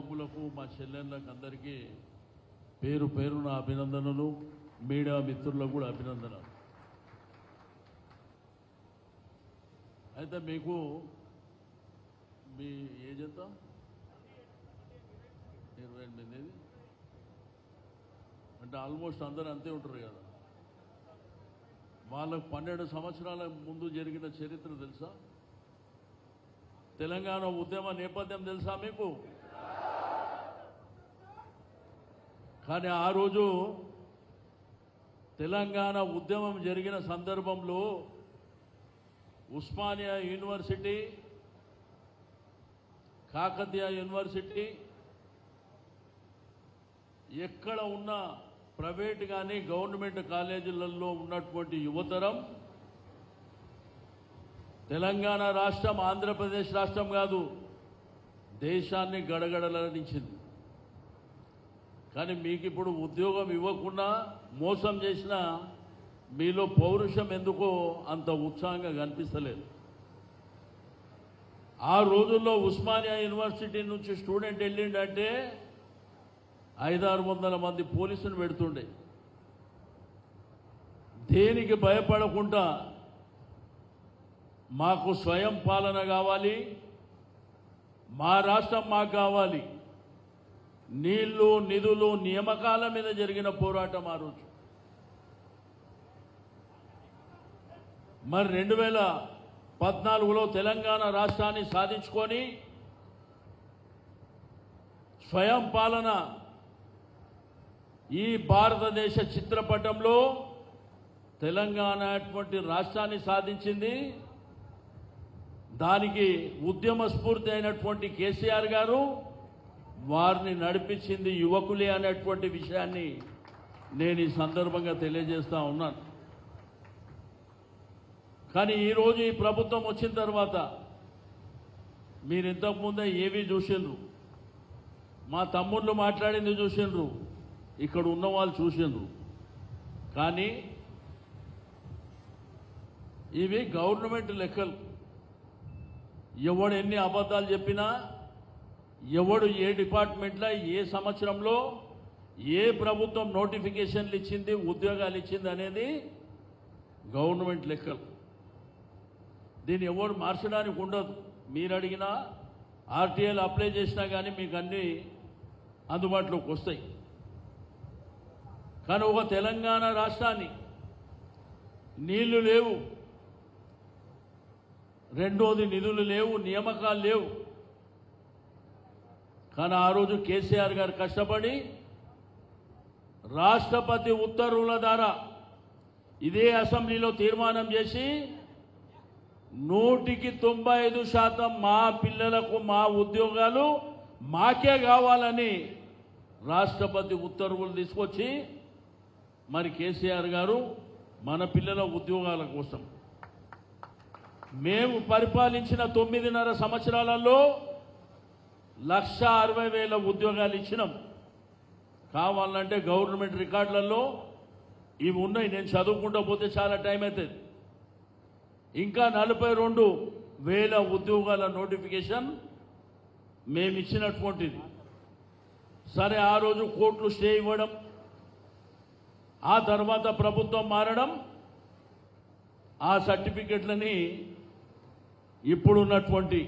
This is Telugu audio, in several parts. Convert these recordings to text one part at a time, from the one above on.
యువకులకు మా చెల్లెళ్ళకు అందరికీ పేరు పేరున అభినందనలు, మీడియా మిత్రులకు కూడా అభినందనలు. అయితే మీకు మీ ఏజ్ ఎంత? 28 అంటే ఆల్మోస్ట్ అందరూ అంతే ఉంటారు కదా. వాళ్ళకు 12 సంవత్సరాల ముందు జరిగిన చరిత్ర తెలుసా? తెలంగాణ ఉద్యమ నేపథ్యం తెలుసా మీకు? కానీ ఆ రోజు తెలంగాణ ఉద్యమం జరిగిన సందర్భంలో ఉస్మానియా యూనివర్సిటీ, కాకతీయ యూనివర్సిటీ, ఎక్కడ ఉన్న ప్రైవేట్ కానీ గవర్నమెంట్ కాలేజీలలో ఉన్నటువంటి యువతరం తెలంగాణ రాష్ట్రం, ఆంధ్రప్రదేశ్ రాష్ట్రం కాదు, దేశాన్ని గడగడలాడించింది. కానీ మీకు ఇప్పుడు ఉద్యోగం ఇవ్వకుండా మోసం చేసిన మీలో పౌరుషం ఎందుకో అంత ఉత్సాహంగా కనిపిస్తలేదు. ఆ రోజుల్లో ఉస్మానియా యూనివర్సిటీ నుంచి స్టూడెంట్ వెళ్ళిండంటే 500-600 మంది పోలీసులు పెడుతుండే. దేనికి భయపడకుండా మాకు స్వయం పాలన కావాలి, మా రాష్ట్రం మాకు కావాలి, నీళ్లు, నిధులు, నియామకాల మీద జరిగిన పోరాటం ఆ రోజు. మరి 2014లో తెలంగాణ రాష్ట్రాన్ని సాధించుకొని స్వయం పాలన ఈ భారతదేశ చిత్రపటంలో తెలంగాణ అటువంటి రాష్ట్రాన్ని సాధించింది. దానికి ఉద్యమ స్ఫూర్తి అయినటువంటి కేసీఆర్ గారు, వారిని నడిపించింది యువకులే అనేటువంటి విషయాన్ని నేను ఈ సందర్భంగా తెలియజేస్తా ఉన్నాను. కానీ ఈరోజు ఈ ప్రభుత్వం వచ్చిన తర్వాత మీరు ఇంతకుముందే ఏవి చూసిండ్రు, మా తమ్ముళ్ళు మాట్లాడింది చూసిండ్రు, ఇక్కడ ఉన్న వాళ్ళు చూసిండ్రు. కానీ ఇవి గవర్నమెంట్ లెక్కలు. ఎవడు ఎన్ని అబద్ధాలు చెప్పినా, ఎవడు ఏ డిపార్ట్మెంట్లో ఏ సంవత్సరంలో ఏ ప్రభుత్వం నోటిఫికేషన్లు ఇచ్చింది, ఉద్యోగాలు ఇచ్చింది అనేది గవర్నమెంట్ లెక్కలు. దీన్ని ఎవరు మార్చడానికి ఉండదు. మీరు అడిగినా, ఆర్టీఐలు అప్లై చేసినా కానీ మీకు అన్నీ అందుబాటులోకి వస్తాయి. కానీ ఒక తెలంగాణ రాష్ట్రాన్ని నీళ్లు లేవు, రెండోది నిధులు లేవు, నియామకాలు లేవు. కానీ ఆ రోజు కేసీఆర్ గారు కష్టపడి రాష్ట్రపతి ఉత్తర్వుల ద్వారా ఇదే అసెంబ్లీలో తీర్మానం చేసి 100% మా పిల్లలకు మా ఉద్యోగాలు మాకే కావాలని రాష్ట్రపతి ఉత్తర్వులు తీసుకొచ్చి మరి కేసీఆర్ గారు మన పిల్లల ఉద్యోగాల కోసం మేము పరిపాలించిన 9.5 సంవత్సరాలలో 1,60,000 ఉద్యోగాలు ఇచ్చినాం. కావాలంటే గవర్నమెంట్ రికార్డులలో ఇవి ఉన్నాయి, నేను చదువుకుంటూ పోతే చాలా టైం అవుతుంది. ఇంకా 42,000 ఉద్యోగాల నోటిఫికేషన్ మేము ఇచ్చినటువంటిది. సరే, ఆ రోజు కోర్టులు స్టే ఇవ్వడం, ఆ తర్వాత ప్రభుత్వం మారడం, ఆ సర్టిఫికెట్లని ఇప్పుడున్నటువంటి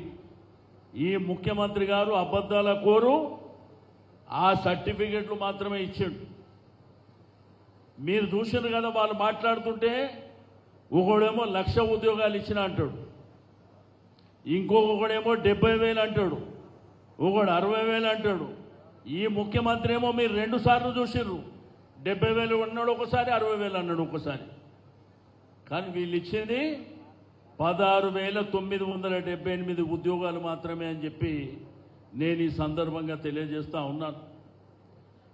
ఈ ముఖ్యమంత్రి గారు అబద్ధాల కోరు ఆ సర్టిఫికెట్లు మాత్రమే ఇచ్చాడు. మీరు చూసారు కదా, వాళ్ళు మాట్లాడుతుంటే ఒకడేమో 1,00,000 ఉద్యోగాలు ఇచ్చిన అంటాడు, ఇంకొకడేమో 70,000 అంటాడు, ఒకడు 60,000 అంటాడు. ఈ ముఖ్యమంత్రి ఏమో మీరు 2 సార్లు చూసిర్రు, 70,000 అన్నాడు ఒకసారి, 60,000 అన్నాడు ఒకసారి. కానీ వీళ్ళు ఇచ్చింది 16,978 ఉద్యోగాలు మాత్రమే అని చెప్పి నేను ఈ సందర్భంగా తెలియజేస్తా ఉన్నాను.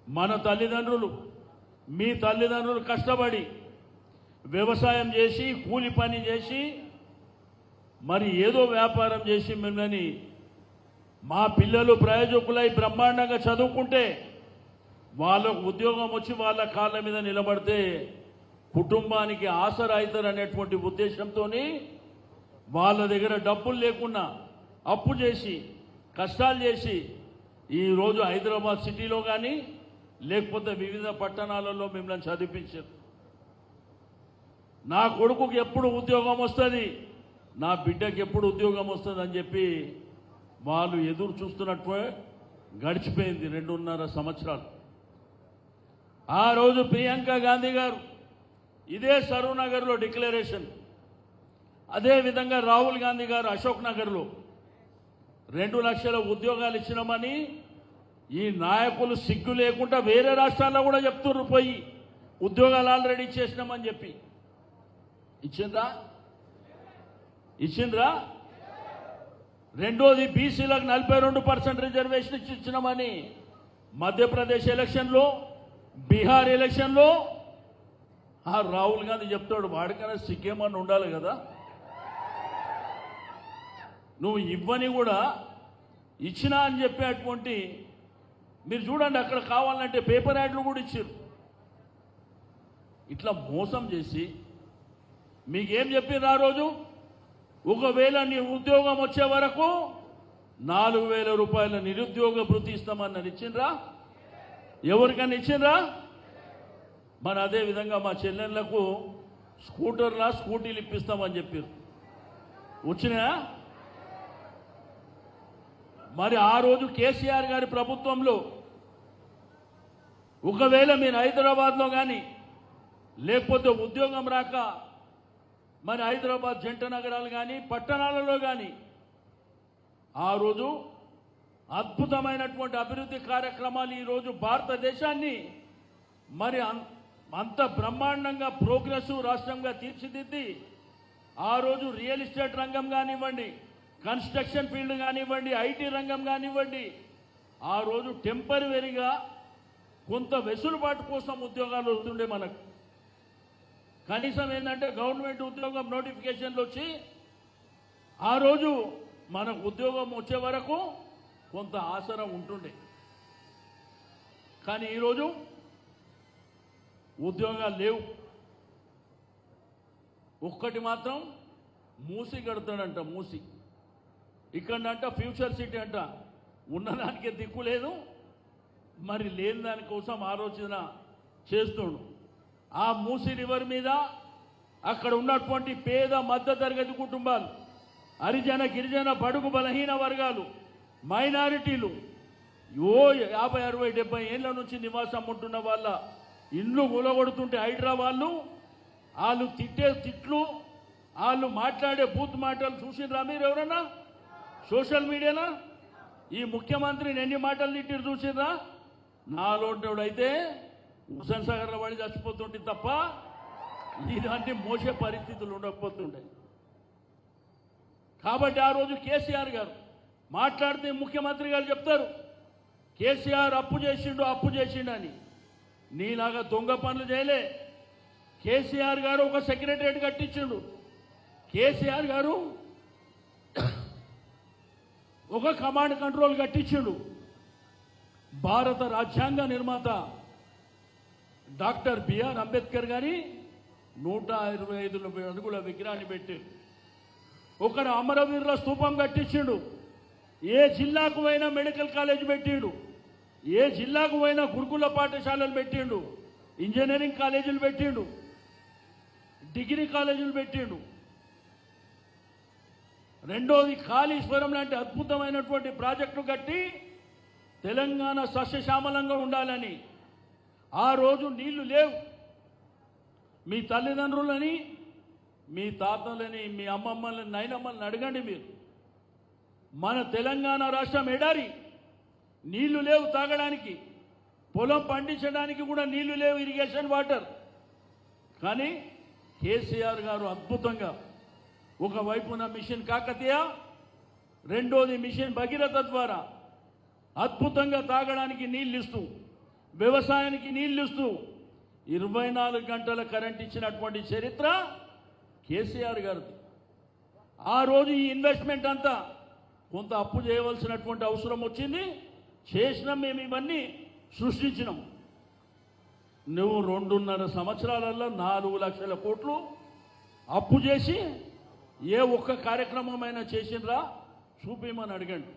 మన తల్లిదండ్రులు, మీ తల్లిదండ్రులు కష్టపడి వ్యవసాయం చేసి, కూలి పని చేసి, మరి ఏదో వ్యాపారం చేసి మిమ్మల్ని మా పిల్లలు ప్రయోజకులై బ్రహ్మాండంగా చదువుకుంటే వాళ్ళకు ఉద్యోగం వచ్చి వాళ్ళ కాళ్ళ మీద నిలబడితే కుటుంబానికి ఆసరా అవుతారు అనేటువంటి ఉద్దేశంతో వాళ్ళ దగ్గర డబ్బులు లేకున్నా అప్పు చేసి, కష్టాలు చేసి ఈరోజు హైదరాబాద్ సిటీలో కానీ లేకపోతే వివిధ పట్టణాలలో మిమ్మల్ని చదివించారు. నా కొడుకుకి ఎప్పుడు ఉద్యోగం వస్తుంది, నా బిడ్డకి ఎప్పుడు ఉద్యోగం వస్తుంది అని చెప్పి వాళ్ళు ఎదురు చూస్తున్నట్టు గడిచిపోయింది 2.5 సంవత్సరాలు. ఆ రోజు ప్రియాంక గాంధీ గారు ఇదే సరూర్ నగర్లో డిక్లరేషన్, అదేవిధంగా రాహుల్ గాంధీ గారు అశోక్ నగర్లో 2 లక్షల ఉద్యోగాలు ఇచ్చినామని ఈ నాయకులు సిగ్గు లేకుండా వేరే రాష్ట్రాల్లో కూడా చెప్తున్నారు, పోయి ఉద్యోగాలు ఆల్రెడీ ఇచ్చేసినామని చెప్పి. ఇచ్చిండ్రా? రెండోది బీసీలకు 42% రిజర్వేషన్ ఇచ్చినామని మధ్యప్రదేశ్ ఎలక్షన్లో, బీహార్ ఎలక్షన్లో ఆ రాహుల్ గాంధీ చెప్తాడు. వాడికైనా సిగ్గేమని ఉండాలి కదా. నువ్వు ఇవ్వని కూడా ఇచ్చినా అని చెప్పేటువంటి మీరు చూడండి, అక్కడ కావాలంటే పేపర్ యాడ్లు కూడా ఇచ్చారు. ఇట్లా మోసం చేసి మీకేం చెప్పారు ఆ రోజు? ఒకవేళ నీ ఉద్యోగం వచ్చే వరకు 4,000 రూపాయల నిరుద్యోగ భృతి ఇస్తామని ఇచ్చిండ్రా? ఎవరికైనా ఇచ్చిండ్రా? మరి అదే విధంగా మా చెల్లెళ్లకు స్కూటీలు ఇప్పిస్తామని చెప్పారు. వచ్చినాయా? మరి ఆ రోజు కేసీఆర్ గారి ప్రభుత్వంలో ఒకవేళ మీరు హైదరాబాద్లో కానీ లేకపోతే ఉద్యోగం రాక మరి హైదరాబాద్ జంట నగరాలు కానీ పట్టణాలలో కానీ ఆ రోజు అద్భుతమైనటువంటి అభివృద్ధి కార్యక్రమాలు ఈరోజు భారతదేశాన్ని మరి అంత బ్రహ్మాండంగా ప్రోగ్రెసివ్ రాష్ట్రంగా తీర్చిదిద్ది ఆ రోజు రియల్ ఎస్టేట్ రంగం కానివ్వండి, కన్స్ట్రక్షన్ ఫీల్డ్ కానివ్వండి, ఐటీ రంగం కానివ్వండి, ఆ రోజు టెంపరవరీగా కొంత వెసులుబాటు కోసం ఉద్యోగాలు వస్తుండే మనకు. కనీసం ఏంటంటే గవర్నమెంట్ ఉద్యోగం నోటిఫికేషన్లు వచ్చి ఆ రోజు మనకు ఉద్యోగం వచ్చే వరకు కొంత ఆసరా ఉంటుండే. కానీ ఈరోజు ఉద్యోగాలు లేవు. ఒక్కటి మాత్రం మూసి కడతాడంట, మూసి ఇక్కడంట ఫ్యూచర్ సిటీ అంట. ఉన్నదానికే దిక్కు లేదు, మరి లేని దానికోసం ఆలోచన చేస్తుండు. ఆ మూసి రివర్ మీద అక్కడ ఉన్నటువంటి పేద మధ్యతరగతి కుటుంబాలు, హరిజన గిరిజన బడుగు బలహీన వర్గాలు, మైనారిటీలు 50, 60, 70 ఏళ్ల నుంచి నివాసం ఉంటున్న వాళ్ళ ఇండ్లు కూలగొడుతుంటే హైదరాబాద్లు వాళ్ళు తిట్టే తిట్లు, వాళ్ళు మాట్లాడే బూత్ మాటలు చూసిర్రా మీరు ఎవరన్నా సోషల్ మీడియాలో? ఈ ముఖ్యమంత్రిని ఎన్ని మాటలు తిట్టిరు చూసిర్రా? నాలోంటోడైతే హుస్సేన్ సాగర్లో పడి చచ్చిపోతుంటే తప్ప ఇలాంటి మోసే పరిస్థితులు ఉండకపోతుండే. కాబట్టి ఆ రోజు కేసీఆర్ గారు మాట్లాడితే ముఖ్యమంత్రి గారు చెప్తారు, కేసీఆర్ అప్పు చేసిండు అని. నీలాగా దొంగ పనులు చేయలే. కేసీఆర్ గారు ఒక సెక్రటరియట్ కట్టించిండు. కేసీఆర్ గారు ఒక కమాండ్ కంట్రోల్ కట్టించిండు. భారత రాజ్యాంగ నిర్మాత డాక్టర్ బిఆర్ అంబేద్కర్ గారి 125 అడుగుల విగ్రహాన్ని పెట్టి ఒకడ అమరవీరుల స్తూపం కట్టించిండు. ఏ జిల్లాకు పోయినా మెడికల్ కాలేజ్ పెట్టిండు, ఏ జిల్లాకు పోయినా గురుకుల పాఠశాలలు పెట్టిండు, ఇంజనీరింగ్ కాలేజీలు పెట్టిండు, డిగ్రీ కాలేజీలు పెట్టిండు. రెండోది కాళేశ్వరం లాంటి అద్భుతమైనటువంటి ప్రాజెక్టు కట్టి తెలంగాణ సస్యశ్యామలంగా ఉండాలని. ఆ రోజు నీళ్లు లేవు. మీ తల్లిదండ్రులని, మీ తాతలని, మీ అమ్మమ్మలని, నాయనమ్మలని అడగండి మీరు. మన తెలంగాణ రాష్ట్రం ఎడారి, నీళ్లు లేవు తాగడానికి, పొలం పండించడానికి కూడా నీళ్లు లేవు, ఇరిగేషన్ వాటర్. కానీ కేసీఆర్ గారు అద్భుతంగా ఒకవైపున మిషన్ కాకతీయ, రెండోది మిషన్ భగీరథ ద్వారా అద్భుతంగా తాగడానికి నీళ్ళు ఇస్తూ, వ్యవసాయానికి నీళ్ళు ఇస్తూ 24 గంటల కరెంట్ ఇచ్చినటువంటి చరిత్ర కేసీఆర్ గారిది. ఆ రోజు ఈ ఇన్వెస్ట్మెంట్ అంతా కొంత అప్పు చేయవలసినటువంటి అవసరం వచ్చింది. చేసినాం, మేము ఇవన్నీ సృష్టించినాం. నువ్వు 2.5 సంవత్సరాలలో 4 లక్షల కోట్లు అప్పు చేసి ఏ ఒక్క కార్యక్రమమైనా చేసినరా చూపిమని అడగండి.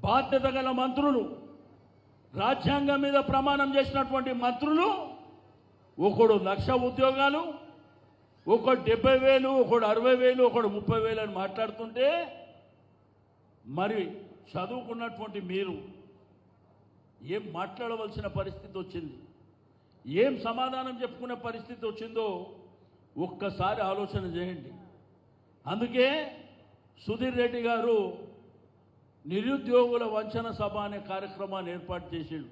బాధ్యత గల మంత్రులు, రాజ్యాంగం మీద ప్రమాణం చేసినటువంటి మంత్రులు, ఒకడు 1,00,000 ఉద్యోగాలు, ఒకడు 70,000, ఒకడు 60,000, ఒకడు 30,000 అని మాట్లాడుతుంటే మరి చదువుకున్నటువంటి మీరు ఏం మాట్లాడవలసిన పరిస్థితి వచ్చింది, ఏం సమాధానం చెప్పుకునే పరిస్థితి వచ్చిందో ఒక్కసారి ఆలోచన చేయండి. అందుకే సుధీర్ రెడ్డి గారు నిరుద్యోగుల వంచన సభ అనే కార్యక్రమాన్ని ఏర్పాటు చేసిండు.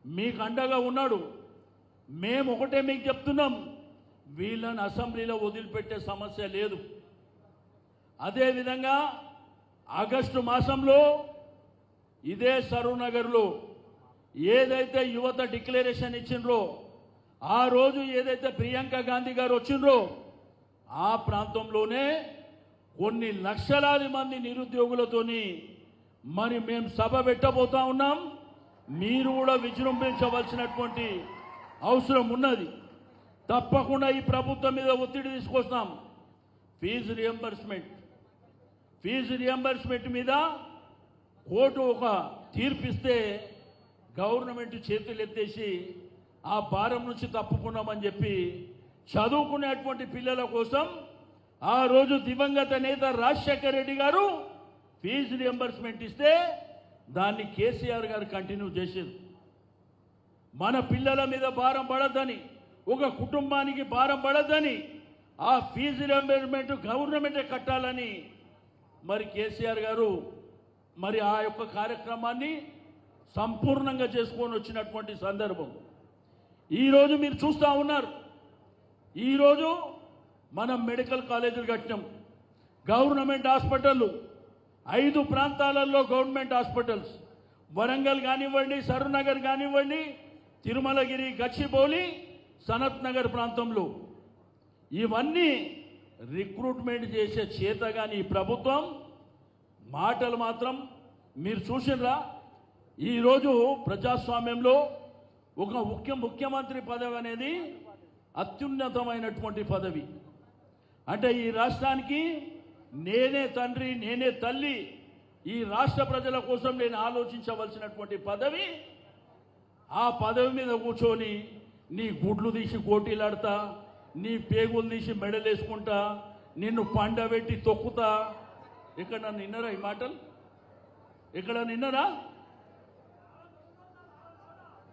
మీకు అండగా ఉన్నాడు. మేము ఒకటే మీకు చెప్తున్నాం, వీళ్ళని అసెంబ్లీలో వదిలిపెట్టే సమస్య లేదు. అదేవిధంగా ఆగస్టు మాసంలో ఇదే సరూనగర్లో ఏదైతే యువత డిక్లరేషన్ ఇచ్చిండ్రో, ఆ రోజు ఏదైతే ప్రియాంక గాంధీ గారు వచ్చిండ్రో, ఆ ప్రాంతంలోనే కొన్ని లక్షలాది మంది నిరుద్యోగులతోని మరి మేము సభ పెట్టబోతా ఉన్నాం. మీరు కూడా విజృంభించవలసినటువంటి అవసరం ఉన్నది. తప్పకుండా ఈ ప్రభుత్వం మీద ఒత్తిడి తీసుకొస్తాం. ఫీజు రియంబర్స్మెంట్ మీద కోర్టు ఒక తీర్పిస్తే గవర్నమెంట్ చేతులు ఎత్తేసి ఆ భారం నుంచి తప్పుకున్నామని చెప్పి చదువుకునేటువంటి పిల్లల కోసం ఆ రోజు దివంగత నేత రాజశేఖర్ రెడ్డి గారు ఫీజు రియంబర్స్మెంట్ ఇస్తే దాన్ని కేసీఆర్ గారు కంటిన్యూ చేశారు. మన పిల్లల మీద భారం పడద్దని, ఒక కుటుంబానికి భారం పడద్దని ఆ ఫీజు రియంబర్స్మెంట్ గవర్నమెంటే కట్టాలని మరి కేసీఆర్ గారు మరి ఆ యొక్క కార్యక్రమాన్ని సంపూర్ణంగా చేసుకొని వచ్చినటువంటి సందర్భం. ఈరోజు మీరు చూస్తూ ఉన్నారు. ఈరోజు మనం మెడికల్ కాలేజీలు కట్టినాం, గవర్నమెంట్ హాస్పిటళ్ళు 5 ప్రాంతాలలో గవర్నమెంట్ హాస్పిటల్స్, వరంగల్ కానివ్వండి, సరూనగర్ కానివ్వండి, తిరుమలగిరి, గచ్చిబౌలి, సనత్ నగర్ ప్రాంతంలో ఇవన్నీ రిక్రూట్మెంట్ చేసే చేతగాని ఈ ప్రభుత్వం మాటలు మాత్రం మీరు చూసినరా. ఈరోజు ప్రజాస్వామ్యంలో ఒక ముఖ్యమంత్రి పదవి అనేది అత్యున్నతమైనటువంటి పదవి. అంటే ఈ రాష్ట్రానికి నేనే తండ్రి, నేనే తల్లి, ఈ రాష్ట్ర ప్రజల కోసం నేను ఆలోచించవలసినటువంటి పదవి. ఆ పదవి మీద కూర్చొని నీ గుడ్లు తీసి కోటీలాడతా, నీ పేగులు తీసి మెడలేసుకుంటా, నిన్ను పండబెట్టి తొక్కుతా. ఇక్కడ నన్ను విన్నరా ఈ మాటలు? ఇక్కడ నిన్నరా?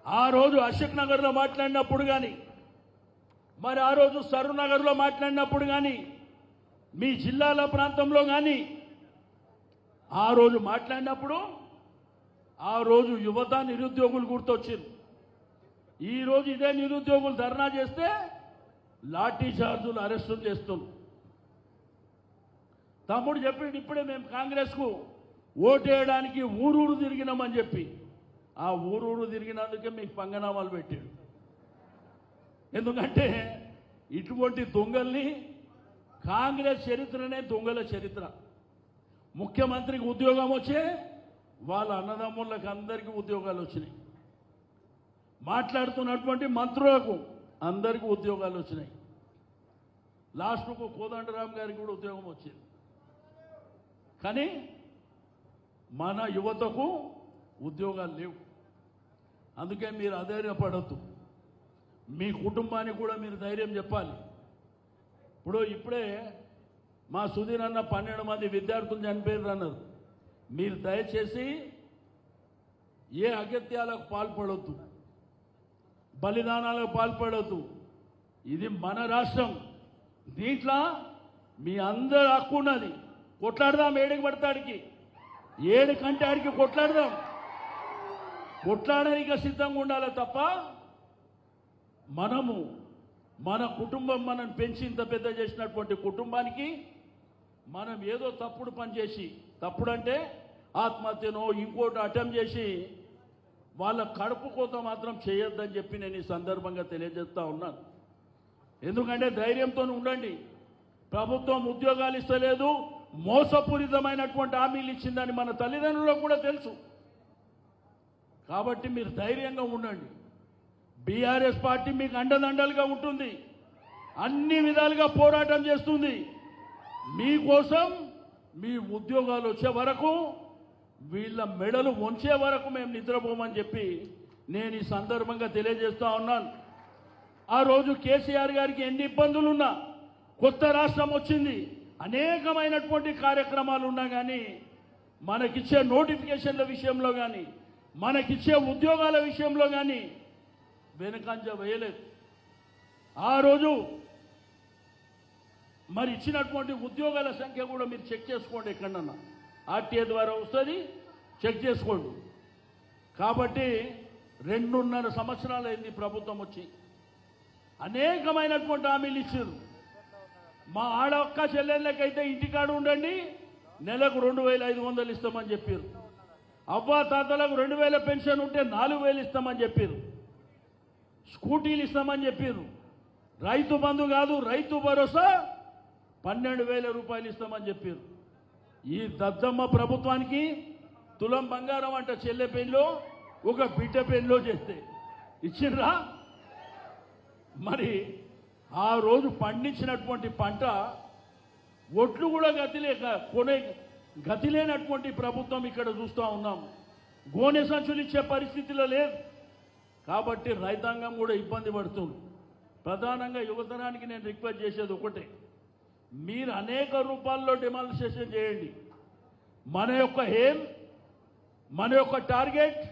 ఆ రోజు అశోక్ నగర్లో మాట్లాడినప్పుడు కానీ, మరి ఆ రోజు సరూనగర్లో మాట్లాడినప్పుడు కానీ, మీ జిల్లాల ప్రాంతంలో కానీ ఆ రోజు మాట్లాడినప్పుడు ఆ రోజు యువత నిరుద్యోగులు గుర్తొచ్చారు. ఈరోజు ఇదే నిరుద్యోగులు ధర్నా చేస్తే లాఠీ చార్జులు, అరెస్టులు చేస్తున్నారు. తమ్ముడు చెప్పిండు ఇప్పుడే, మేము కాంగ్రెస్కు ఓటేయడానికి ఊరూరు తిరిగినామని చెప్పి. ఆ ఊరూరు తిరిగినందుకే మీకు పంగనామాలు పెట్టాడు. ఎందుకంటే ఇటువంటి దొంగల్ని, కాంగ్రెస్ చరిత్రనే దొంగల చరిత్ర. ముఖ్యమంత్రికి ఉద్యోగం వచ్చే వాళ్ళ అన్నదమ్ములకు అందరికీ ఉద్యోగాలు వచ్చినాయి. మాట్లాడుతున్నటువంటి మంత్రులకు అందరికీ ఉద్యోగాలు వచ్చినాయి. లాస్ట్కు కోదండరాం గారికి కూడా ఉద్యోగం వచ్చింది. కానీ మన యువతకు ఉద్యోగాలు లేవు. అందుకే మీరు అధైర్యపడద్దు. మీ కుటుంబానికి కూడా మీరు ధైర్యం చెప్పాలి. ఇప్పుడే మా సుధీర్ అన్న 12 మంది విద్యార్థులు చనిపోయారు అన్నారు. మీరు దయచేసి ఏ అగత్యాలకు పాల్పడొద్దు, బలిదానాలకు పాల్పడొద్దు. ఇది మన రాష్ట్రం. దీంట్లో మీ అందరు హక్కు ఉన్నది. కొట్లాడదాం, ఏడికి పడతాడికి, ఏడు కంటే ఆడికి కొట్లాడదాం. కొట్లాడడానికి సిద్ధంగా ఉండాలి తప్ప మనము మన కుటుంబం మనం పెంచి ఇంత పెద్ద చేసినటువంటి కుటుంబానికి మనం ఏదో తప్పుడు పని చేసి, తప్పుడు అంటే ఆత్మహత్యనో ఇంకోటి అటెంప్ట్ చేసి వాళ్ళ కడుపు కోత మాత్రం చేయొద్దని చెప్పి నేను ఈ సందర్భంగా తెలియజేస్తా ఉన్నాను. ఎందుకంటే ధైర్యంతో ఉండండి. ప్రభుత్వం ఉద్యోగాలు ఇస్తలేదు, మోసపూరితమైనటువంటి హామీలు ఇచ్చిందని మన తల్లిదండ్రులకు కూడా తెలుసు. కాబట్టి మీరు ధైర్యంగా ఉండండి. బీఆర్ఎస్ పార్టీ మీకు అండదండలుగా ఉంటుంది, అన్ని విధాలుగా పోరాటం చేస్తుంది. మీకోసం మీ ఉద్యోగాలు వచ్చే వరకు వీళ్ళ మెడలు వంచే వరకు మేము నిద్రపోమని చెప్పి నేను ఈ సందర్భంగా తెలియజేస్తా ఉన్నాను. ఆ రోజు కేసీఆర్ గారికి ఎన్ని ఇబ్బందులున్నా, కొత్త రాష్ట్రం వచ్చింది, అనేకమైనటువంటి కార్యక్రమాలు ఉన్నా కానీ మనకిచ్చే నోటిఫికేషన్ల విషయంలో కానీ మనకిచ్చే ఉద్యోగాల విషయంలో కానీ వెనుకంజ వేయలేదు. ఆ రోజు మరి ఇచ్చినటువంటి ఉద్యోగాల సంఖ్య కూడా మీరు చెక్ చేసుకోండి, ఎక్కడన్నా ఆర్టీఏ ద్వారా వస్తుంది, చెక్ చేసుకోండి. కాబట్టి 2.5 సంవత్సరాలు అయింది ప్రభుత్వం వచ్చి, అనేకమైనటువంటి హామీలు ఇచ్చారు. మా ఆడొక్క చెల్లెళ్ళకైతే ఇంటికాడ ఉండండి, నెలకు 2,500 ఇస్తామని చెప్పారు. అవ్వా తాతలకు 2,000 పెన్షన్ ఉంటే 4,000 ఇస్తామని చెప్పారు. స్కూటీలు ఇస్తామని చెప్పారు. రైతు బంధు కాదు, రైతు భరోసా 12,000 రూపాయలు ఇస్తామని చెప్పారు. ఈ దద్దమ్మ ప్రభుత్వానికి తులం బంగారం అంట చెల్లె పెళ్ళిలో, ఒక బిడ్డ పెళ్ళిలో చేస్తే ఇచ్చిండ్రా? మరి ఆ రోజు పండించినటువంటి పంట ఒట్లు కూడా కొనే గతి లేనటువంటి ప్రభుత్వం ఇక్కడ చూస్తూ ఉన్నాం. గోనె సంచులు ఇచ్చే పరిస్థితిలో లేదు. కాబట్టి రైతాంగం కూడా ఇబ్బంది పడుతుంది. ప్రధానంగా యువతరానికి నేను రిక్వెస్ట్ చేసేది ఒకటే, మీరు అనేక రూపాల్లో డెమాన్స్ట్రేషన్ చేయండి. మన యొక్క ఎయిమ్, మన యొక్క టార్గెట్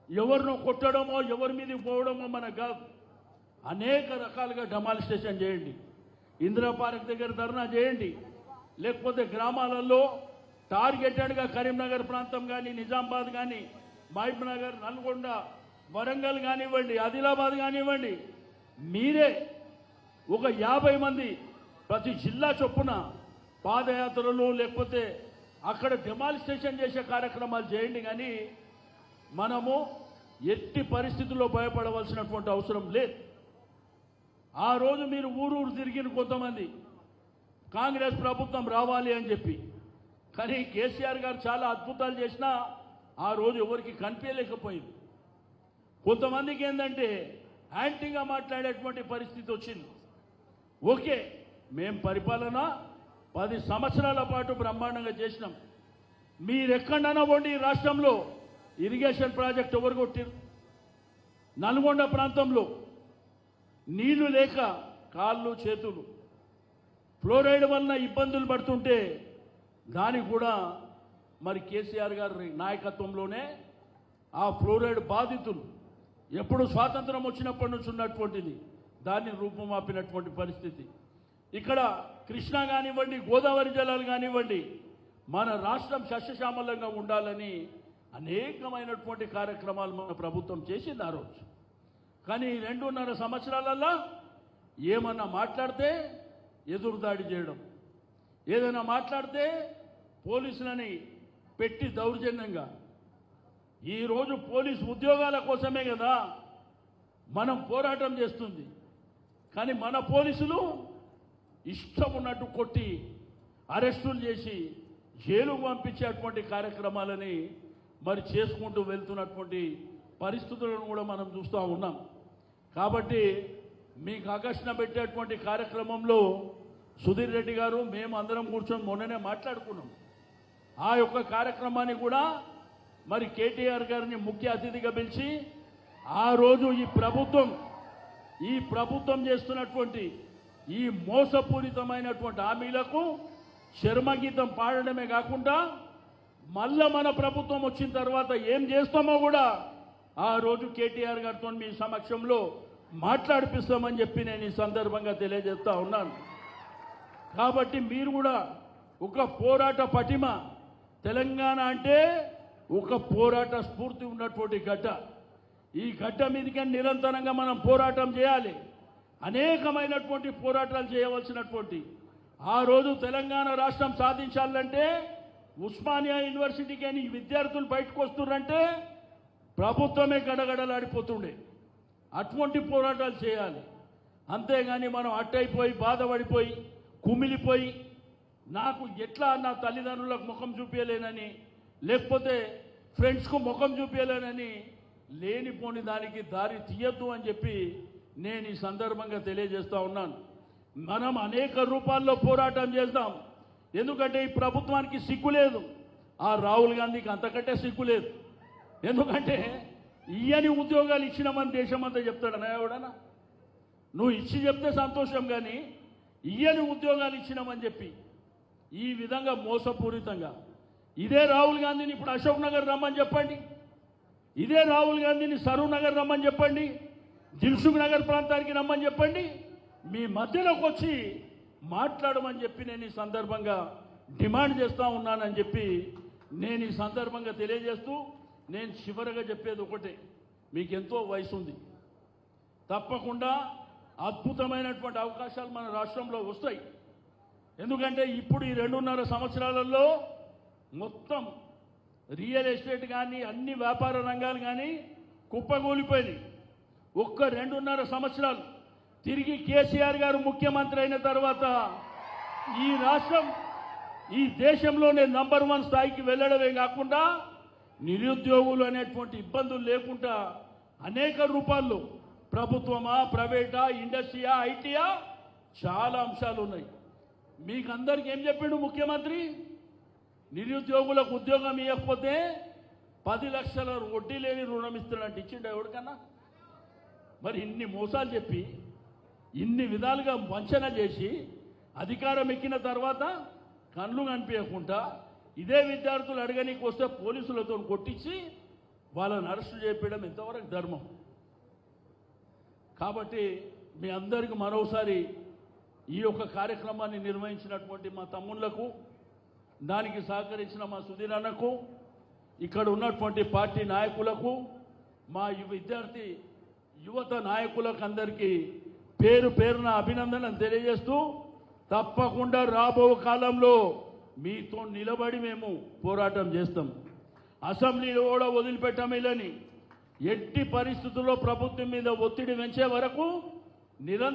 ఎవరినో కొట్టడమో ఎవరి మీదకి పోవడమో మనకు కాదు. అనేక రకాలుగా డెమాన్స్ట్రేషన్ చేయండి. ఇందిరా పార్క్ దగ్గర ధర్నా చేయండి, లేకపోతే గ్రామాలలో టార్గెటెడ్గా కరీంనగర్ ప్రాంతం కానీ, నిజామాబాద్ కానీ, మహబూబ్ నగర్, నల్గొండ, వరంగల్ కానివ్వండి, ఆదిలాబాద్ కానివ్వండి, మీరే ఒక 50 మంది ప్రతి జిల్లా చొప్పున పాదయాత్రలు లేకపోతే అక్కడ డెమాన్స్ట్రేషన్ చేసే కార్యక్రమాలు చేయండి. కానీ మనము ఎట్టి పరిస్థితుల్లో భయపడవలసినటువంటి అవసరం లేదు. ఆ రోజు మీరు ఊరూరు తిరిగిన కొంతమంది కాంగ్రెస్ ప్రభుత్వం రావాలి అని చెప్పి, కానీ కేసీఆర్ గారు చాలా అద్భుతాలు చేసినా ఆ రోజు ఎవరికి కనిపించలేకపోయింది. కొంతమందికి ఏంటంటే యాంటీగా మాట్లాడేటువంటి పరిస్థితి వచ్చింది. ఓకే, మేము పరిపాలన 10 సంవత్సరాల పాటు బ్రహ్మాండంగా చేసినాం. మీరెక్కడైనా పోండి ఈ రాష్ట్రంలో ఇరిగేషన్ ప్రాజెక్ట్ ఎవరు కొట్టిరు? నల్గొండ ప్రాంతంలో నీళ్లు లేక కాళ్ళు చేతులు ఫ్లోరైడ్ వలన ఇబ్బందులు పడుతుంటే దానికి కూడా మరి కేసీఆర్ గారి నాయకత్వంలోనే ఆ ఫ్లోరైడ్ బాధితులు ఎప్పుడు స్వాతంత్రం వచ్చినప్పటి నుంచి ఉన్నటువంటిది దాన్ని రూపుమాపినటువంటి పరిస్థితి. ఇక్కడ కృష్ణా కానివ్వండి, గోదావరి జలాలు కానివ్వండి, మన రాష్ట్రం సస్యశ్యామలంగా ఉండాలని అనేకమైనటువంటి కార్యక్రమాలు మన ప్రభుత్వం చేసింది ఆ రోజు. కానీ 2.5 సంవత్సరాలల్లో ఏమన్నా మాట్లాడితే ఎదురుదాడి చేయడం, ఏదైనా మాట్లాడితే పోలీసులని పెట్టి దౌర్జన్యంగా. ఈరోజు పోలీసు ఉద్యోగాల కోసమే కదా మనం పోరాటం చేస్తుంది. కానీ మన పోలీసులు ఇష్టం ఉన్నట్టు కొట్టి అరెస్టులు చేసి జైలుకు పంపించేటువంటి కార్యక్రమాలని మరి చేసుకుంటూ వెళ్తున్నటువంటి పరిస్థితులను కూడా మనం చూస్తూ ఉన్నాం. కాబట్టి మీకు ఆకర్షణ పెట్టేటువంటి కార్యక్రమంలో సుధీర్ రెడ్డి గారు మేము అందరం కూర్చొని మొన్ననే మాట్లాడుకున్నాం. ఆ యొక్క కార్యక్రమాన్ని కూడా మరి కేటీఆర్ గారిని ముఖ్య అతిథిగా పిలిచి ఆ రోజు ఈ ప్రభుత్వం చేస్తున్నటువంటి ఈ మోసపూరితమైనటువంటి హామీలకు చర్మగీతం పాడడమే కాకుండా మళ్ళా మన ప్రభుత్వం వచ్చిన తర్వాత ఏం చేస్తామో కూడా ఆ రోజు కేటీఆర్ గారితో మీ సమక్షంలో మాట్లాడిపిస్తామని చెప్పి నేను ఈ సందర్భంగా తెలియజేస్తా ఉన్నాను. కాబట్టి మీరు కూడా ఒక పోరాట పటిమ, తెలంగాణ అంటే ఒక పోరాట స్ఫూర్తి ఉన్నటువంటి గడ్డ. ఈ గడ్డ మీదకి నిరంతరంగా మనం పోరాటం చేయాలి. అనేకమైనటువంటి పోరాటాలు చేయవలసినటువంటి ఆ రోజు తెలంగాణ రాష్ట్రం సాధించాలంటే ఉస్మానియా యూనివర్సిటీకి అని విద్యార్థులు బయటకు వస్తున్నారంటే ప్రభుత్వమే గడగడలాడిపోతుండే. అటువంటి పోరాటాలు చేయాలి. అంతేగాని మనం అట్టయిపోయి బాధపడిపోయి కుమిలిపోయి నాకు ఎట్లా నా తల్లిదండ్రులకు ముఖం చూపించలేనని లేకపోతే ఫ్రెండ్స్కు ముఖం చూపించలేనని లేనిపోని దానికి దారి తీయద్దు అని చెప్పి నేను ఈ సందర్భంగా తెలియజేస్తా ఉన్నాను. మనం అనేక రూపాల్లో పోరాటం చేద్దాం. ఎందుకంటే ఈ ప్రభుత్వానికి సిగ్గు లేదు. ఆ రాహుల్ గాంధీకి అంతకంటే సిగ్గు లేదు. ఎందుకంటే ఇయ్యని ఉద్యోగాలు ఇచ్చినామని దేశమంతా చెప్తాడనా ఎవడన్నా? నువ్వు ఇచ్చి చెప్తే సంతోషం, కానీ ఇయ్యని ఉద్యోగాలు ఇచ్చినామని చెప్పి ఈ విధంగా మోసపూరితంగా ఇదే రాహుల్ గాంధీని ఇప్పుడు అశోక్ నగర్ రమ్మని చెప్పండి, ఇదే రాహుల్ గాంధీని సరూర్ నగర్ రమ్మని చెప్పండి, దిల్సుఖ్ నగర్ ప్రాంతానికి రమ్మని చెప్పండి, మీ మధ్యలోకి వచ్చి మాట్లాడమని చెప్పి నేను ఈ సందర్భంగా డిమాండ్ చేస్తూ ఉన్నానని చెప్పి నేను ఈ సందర్భంగా తెలియజేస్తూ, నేను చివరగా చెప్పేది ఒకటే, మీకు ఎంతో వయసు ఉంది, తప్పకుండా అద్భుతమైనటువంటి అవకాశాలు మన రాష్ట్రంలో వస్తాయి. ఎందుకంటే ఇప్పుడు ఈ 2.5 సంవత్సరాలలో మొత్తం రియల్ ఎస్టేట్ కానీ అన్ని వ్యాపార రంగాలు కానీ కుప్పగూలిపోయినాయి. ఒక్క 2.5 సంవత్సరాలు తిరిగి కేసీఆర్ గారు ముఖ్యమంత్రి అయిన తర్వాత ఈ రాష్ట్రం ఈ దేశంలోనే నంబర్ 1 స్థాయికి వెళ్ళడమే కాకుండా నిరుద్యోగులు అనేటువంటి ఇబ్బందులు లేకుండా అనేక రూపాల్లో ప్రభుత్వమా, ప్రైవేటా, ఇండస్ట్రీయా, ఐటీయా చాలా అంశాలు ఉన్నాయి. మీకు అందరికీ ఏం చెప్పిండు ముఖ్యమంత్రి? నిరుద్యోగులకు ఉద్యోగం ఇవ్వకపోతే 10 లక్షల వడ్డీ లేని రుణం ఇస్తాడంటే ఇచ్చిండు ఎవరికన్నా? మరి ఇన్ని మోసాలు చెప్పి ఇన్ని విధాలుగా వంచన చేసి అధికారం ఎక్కిన తర్వాత కళ్ళు కనిపించకుండా ఇదే విద్యార్థులు అడగనీకి వస్తే పోలీసులతో కొట్టించి వాళ్ళని అరెస్టు చేయడం ఎంతవరకు ధర్మం? కాబట్టి మీ అందరికీ మరోసారి ఈ యొక్క కార్యక్రమాన్ని నిర్వహించినటువంటి మా తమ్ముళ్లకు, దానికి సహకరించిన మా సుధీరన్నకు, ఇక్కడ ఉన్నటువంటి పార్టీ నాయకులకు, మా విద్యార్థి యువత నాయకులకు అందరికీ పేరు పేరున అభినందనలు తెలియజేస్తూ, తప్పకుండా రాబో కాలంలో మీతో నిలబడి మేము పోరాటం చేస్తాం. అసెంబ్లీలో కూడా వదిలిపెట్టమని ఎట్టి పరిస్థితుల్లో ప్రభుత్వం మీద ఒత్తిడి పెంచే వరకు నిరంతరం